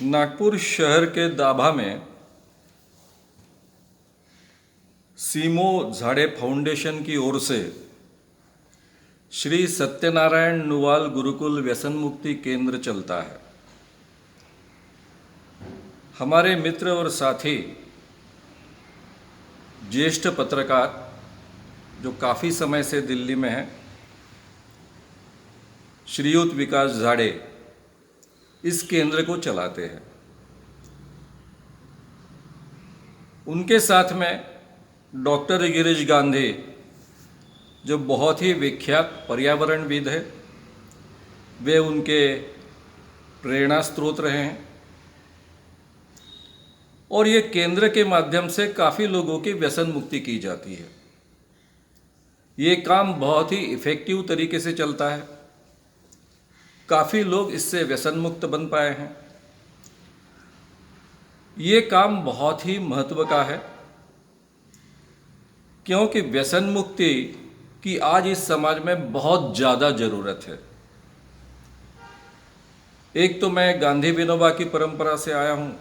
नागपुर शहर के दाभा में सीमो झाड़े फाउंडेशन की ओर से श्री सत्यनारायण नुवाल गुरुकुल व्यसन मुक्ति केंद्र चलता है। हमारे मित्र और साथी ज्येष्ठ पत्रकार जो काफ़ी समय से दिल्ली में हैं, श्रीयुत विकास झाड़े इस केंद्र को चलाते हैं। उनके साथ में डॉक्टर गिरीश गांधी जो बहुत ही विख्यात पर्यावरणविद है, वे उनके प्रेरणा स्रोत रहे हैं और ये केंद्र के माध्यम से काफ़ी लोगों की व्यसन मुक्ति की जाती है। ये काम बहुत ही इफ़ेक्टिव तरीके से चलता है। काफ़ी लोग इससे व्यसन मुक्त बन पाए हैं। ये काम बहुत ही महत्व का है क्योंकि व्यसन मुक्ति की आज इस समाज में बहुत ज़्यादा ज़रूरत है। एक तो मैं गांधी विनोबा की परंपरा से आया हूँ।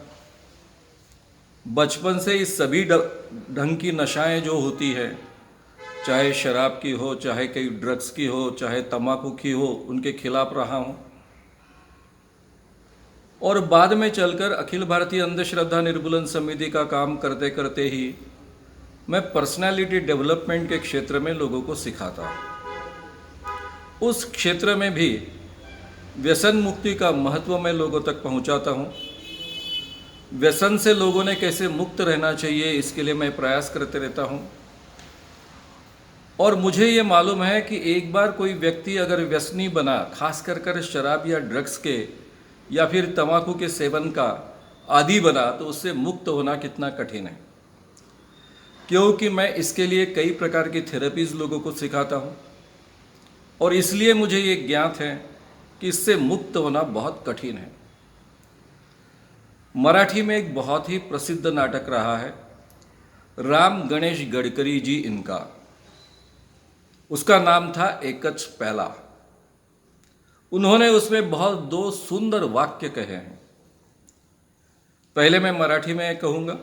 बचपन से इस सभी ढंग की नशाएं जो होती है, चाहे शराब की हो, चाहे कई ड्रग्स की हो, चाहे तंबाकू की हो, उनके खिलाफ रहा हूँ। और बाद में चलकर अखिल भारतीय अंधश्रद्धा निर्मूलन समिति का काम करते करते ही मैं पर्सनालिटी डेवलपमेंट के क्षेत्र में लोगों को सिखाता हूँ। उस क्षेत्र में भी व्यसन मुक्ति का महत्व मैं लोगों तक पहुँचाता हूँ। व्यसन से लोगों ने कैसे मुक्त रहना चाहिए, इसके लिए मैं प्रयास करते रहता हूँ। और मुझे ये मालूम है कि एक बार कोई व्यक्ति अगर व्यसनी बना, खास कर शराब या ड्रग्स के या फिर तंबाकू के सेवन का आदी बना, तो उससे मुक्त होना कितना कठिन है। क्योंकि मैं इसके लिए कई प्रकार की थेरेपीज़ लोगों को सिखाता हूँ और इसलिए मुझे ये ज्ञात है कि इससे मुक्त होना बहुत कठिन है। मराठी में एक बहुत ही प्रसिद्ध नाटक रहा है, राम गणेश गडकरी जी इनका। उसका नाम था एकच पहला। उन्होंने उसमें बहुत दो सुंदर वाक्य कहे हैं। पहले मैं मराठी में कहूँगा।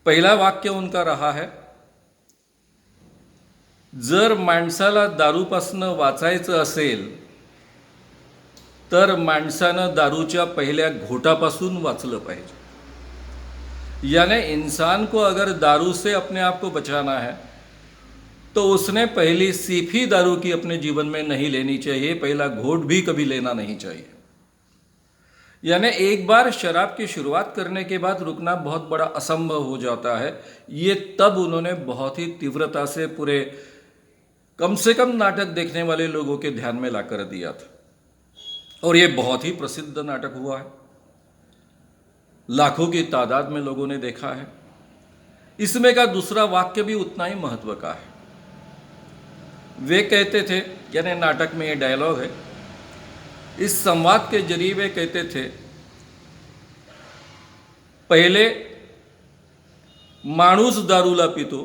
पहिला वाक्य उनका रहा है, जर माणसाला दारूपासनं वाचायचं असेल तर माणसानं दारूच्या पहिल्या घोटापासून वाचलं पाहिजे। यानी इंसान को अगर दारू से अपने आप को बचाना है तो उसने पहली सीफी दारू की अपने जीवन में नहीं लेनी चाहिए, पहला घोट भी कभी लेना नहीं चाहिए। यानी एक बार शराब की शुरुआत करने के बाद रुकना बहुत बड़ा असंभव हो जाता है। ये तब उन्होंने बहुत ही तीव्रता से पूरे कम से कम नाटक देखने वाले लोगों के ध्यान में लाकर दिया था और ये बहुत ही प्रसिद्ध नाटक हुआ है। लाखों की तादाद में लोगों ने देखा है। इसमें का दूसरा वाक्य भी उतना ही महत्व का है। वे कहते थे, यानी नाटक में ये डायलॉग है, इस संवाद के जरिए वे कहते थे, पहले माणूस दारूला पितो,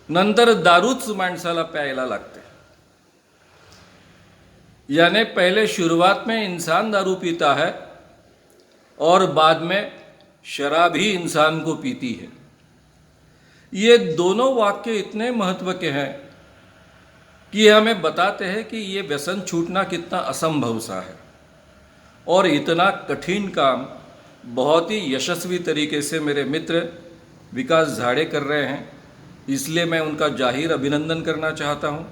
नंतर दारूच माणसाला प्यायला लागते। यानी पहले शुरुआत में इंसान दारू पीता है और बाद में शराब ही इंसान को पीती है। ये दोनों वाक्य इतने महत्व के हैं कि ये हमें बताते हैं कि ये व्यसन छूटना कितना असंभव सा है और इतना कठिन काम बहुत ही यशस्वी तरीके से मेरे मित्र विकास झाड़े कर रहे हैं। इसलिए मैं उनका जाहिर अभिनंदन करना चाहता हूं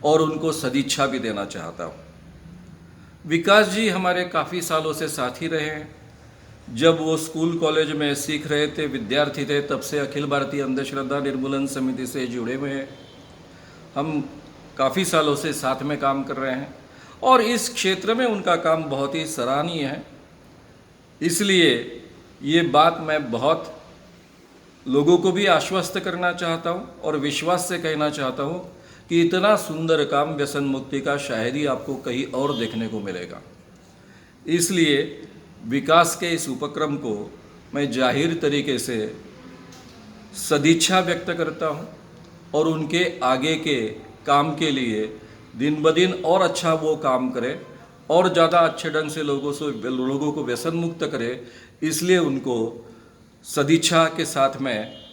और उनको सदिच्छा भी देना चाहता हूं। विकास जी हमारे काफ़ी सालों से साथी रहे हैं। जब वो स्कूल कॉलेज में सीख रहे थे, विद्यार्थी थे, तब से अखिल भारतीय अंधश्रद्धा निर्मूलन समिति से जुड़े हुए हैं। हम काफ़ी सालों से साथ में काम कर रहे हैं और इस क्षेत्र में उनका काम बहुत ही सराहनीय है। इसलिए ये बात मैं बहुत लोगों को भी आश्वस्त करना चाहता हूँ और विश्वास से कहना चाहता हूँ कि इतना सुंदर काम व्यसन मुक्ति का शायद ही आपको कहीं और देखने को मिलेगा। इसलिए विकास के इस उपक्रम को मैं जाहिर तरीके से सदिच्छा व्यक्त करता हूँ और उनके आगे के काम के लिए दिन ब दिन और अच्छा वो काम करें और ज़्यादा अच्छे ढंग से लोगों को व्यसन मुक्त करे, इसलिए उनको सदिच्छा के साथ में